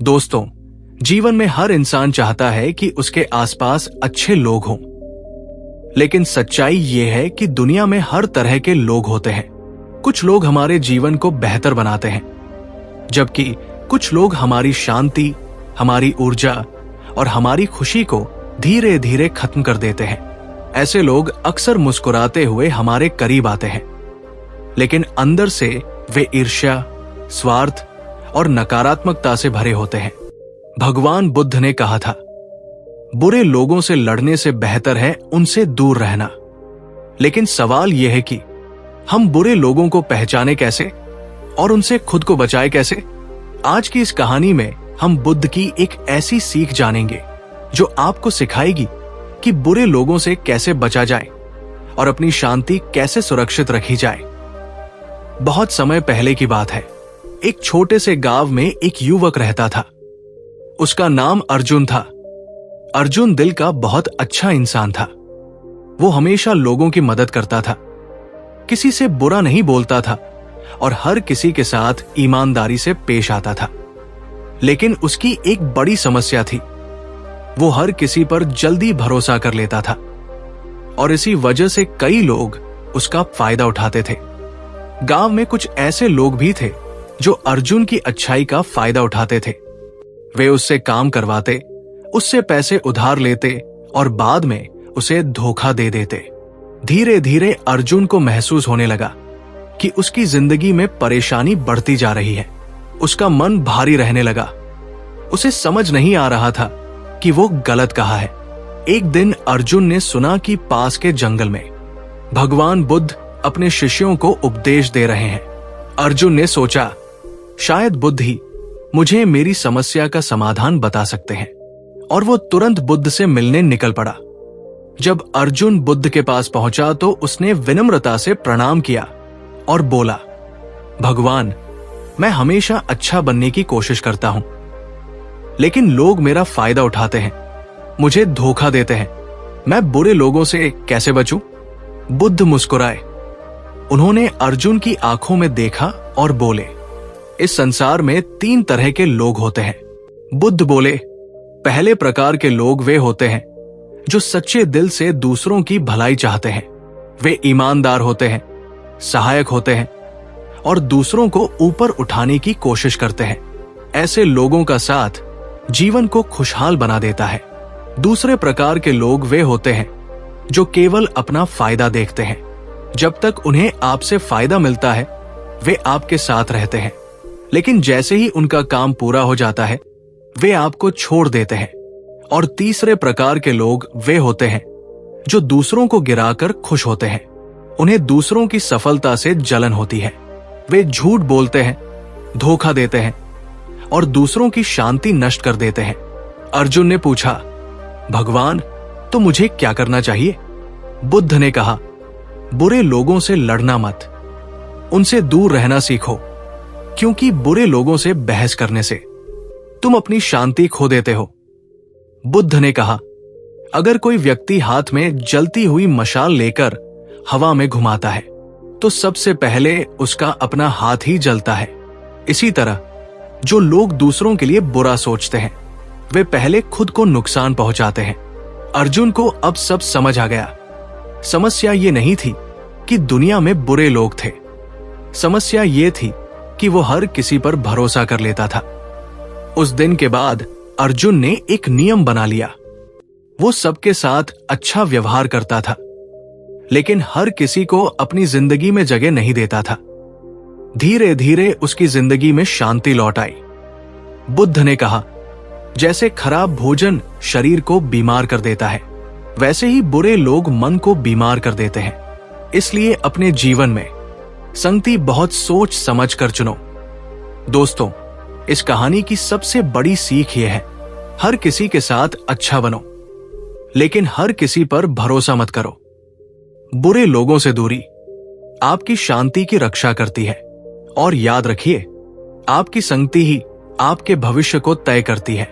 दोस्तों, जीवन में हर इंसान चाहता है कि उसके आसपास अच्छे लोग हों। लेकिन सच्चाई ये है कि दुनिया में हर तरह के लोग होते हैं। कुछ लोग हमारे जीवन को बेहतर बनाते हैं, जबकि कुछ लोग हमारी शांति, हमारी ऊर्जा और हमारी खुशी को धीरे धीरे खत्म कर देते हैं। ऐसे लोग अक्सर मुस्कुराते हुए हमारे करीब आते हैं, लेकिन अंदर से वे ईर्ष्या, स्वार्थ और नकारात्मकता से भरे होते हैं। भगवान बुद्ध ने कहा था, बुरे लोगों से लड़ने से बेहतर है उनसे दूर रहना। लेकिन सवाल यह है कि हम बुरे लोगों को पहचाने कैसे और उनसे खुद को बचाए कैसे? आज की इस कहानी में हम बुद्ध की एक ऐसी सीख जानेंगे जो आपको सिखाएगी कि बुरे लोगों से कैसे बचा जाए और अपनी शांति कैसे सुरक्षित रखी जाए। बहुत समय पहले की बात है। एक छोटे से गांव में एक युवक रहता था। उसका नाम अर्जुन था। अर्जुन दिल का बहुत अच्छा इंसान था। वो हमेशा लोगों की मदद करता था, किसी से बुरा नहीं बोलता था और हर किसी के साथ ईमानदारी से पेश आता था। लेकिन उसकी एक बड़ी समस्या थी। वो हर किसी पर जल्दी भरोसा कर लेता था और इसी वजह से कई लोग उसका फायदा उठाते थे। गांव में कुछ ऐसे लोग भी थे जो अर्जुन की अच्छाई का फायदा उठाते थे। वे उससे काम करवाते, उससे पैसे उधार लेते और बाद में उसे धोखा दे देते। धीरे धीरे अर्जुन को महसूस होने लगा कि उसकी जिंदगी में परेशानी बढ़ती जा रही है। उसका मन भारी रहने लगा। उसे समझ नहीं आ रहा था कि वो गलत कहाँ है। एक दिन अर्जुन ने सुना कि पास के जंगल में भगवान बुद्ध अपने शिष्यों को उपदेश दे रहे हैं। अर्जुन ने सोचा, शायद बुद्ध ही मुझे मेरी समस्या का समाधान बता सकते हैं, और वो तुरंत बुद्ध से मिलने निकल पड़ा। जब अर्जुन बुद्ध के पास पहुंचा तो उसने विनम्रता से प्रणाम किया और बोला, भगवान, मैं हमेशा अच्छा बनने की कोशिश करता हूं, लेकिन लोग मेरा फायदा उठाते हैं, मुझे धोखा देते हैं। मैं बुरे लोगों से कैसे बचूं? बुद्ध मुस्कुराए। उन्होंने अर्जुन की आंखों में देखा और बोले, इस संसार में 3 तरह के लोग होते हैं। बुद्ध बोले, पहले प्रकार के लोग वे होते हैं जो सच्चे दिल से दूसरों की भलाई चाहते हैं। वे ईमानदार होते हैं, सहायक होते हैं और दूसरों को ऊपर उठाने की कोशिश करते हैं। ऐसे लोगों का साथ जीवन को खुशहाल बना देता है। दूसरे प्रकार के लोग वे होते हैं जो केवल अपना फायदा देखते हैं। जब तक उन्हें आपसे फायदा मिलता है, वे आपके साथ रहते हैं, लेकिन जैसे ही उनका काम पूरा हो जाता है, वे आपको छोड़ देते हैं। और तीसरे प्रकार के लोग वे होते हैं जो दूसरों को गिराकर खुश होते हैं। उन्हें दूसरों की सफलता से जलन होती है। वे झूठ बोलते हैं, धोखा देते हैं और दूसरों की शांति नष्ट कर देते हैं। अर्जुन ने पूछा, भगवान, तो मुझे क्या करना चाहिए? बुद्ध ने कहा, बुरे लोगों से लड़ना मत, उनसे दूर रहना सीखो, क्योंकि बुरे लोगों से बहस करने से तुम अपनी शांति खो देते हो। बुद्ध ने कहा, अगर कोई व्यक्ति हाथ में जलती हुई मशाल लेकर हवा में घुमाता है तो सबसे पहले उसका अपना हाथ ही जलता है। इसी तरह जो लोग दूसरों के लिए बुरा सोचते हैं, वे पहले खुद को नुकसान पहुंचाते हैं। अर्जुन को अब सब समझ आ गया। समस्या ये नहीं थी कि दुनिया में बुरे लोग थे। समस्या ये थी कि वो हर किसी पर भरोसा कर लेता था। उस दिन के बाद अर्जुन ने एक नियम बना लिया। वो सबके साथ अच्छा व्यवहार करता था, लेकिन हर किसी को अपनी जिंदगी में जगह नहीं देता था। धीरे धीरे उसकी जिंदगी में शांति लौट आई। बुद्ध ने कहा, जैसे खराब भोजन शरीर को बीमार कर देता है, वैसे ही बुरे लोग मन को बीमार कर देते हैं। इसलिए अपने जीवन में संगति बहुत सोच समझ कर चुनो। दोस्तों, इस कहानी की सबसे बड़ी सीख यह है, हर किसी के साथ अच्छा बनो, लेकिन हर किसी पर भरोसा मत करो। बुरे लोगों से दूरी आपकी शांति की रक्षा करती है। और याद रखिए, आपकी संगति ही आपके भविष्य को तय करती है।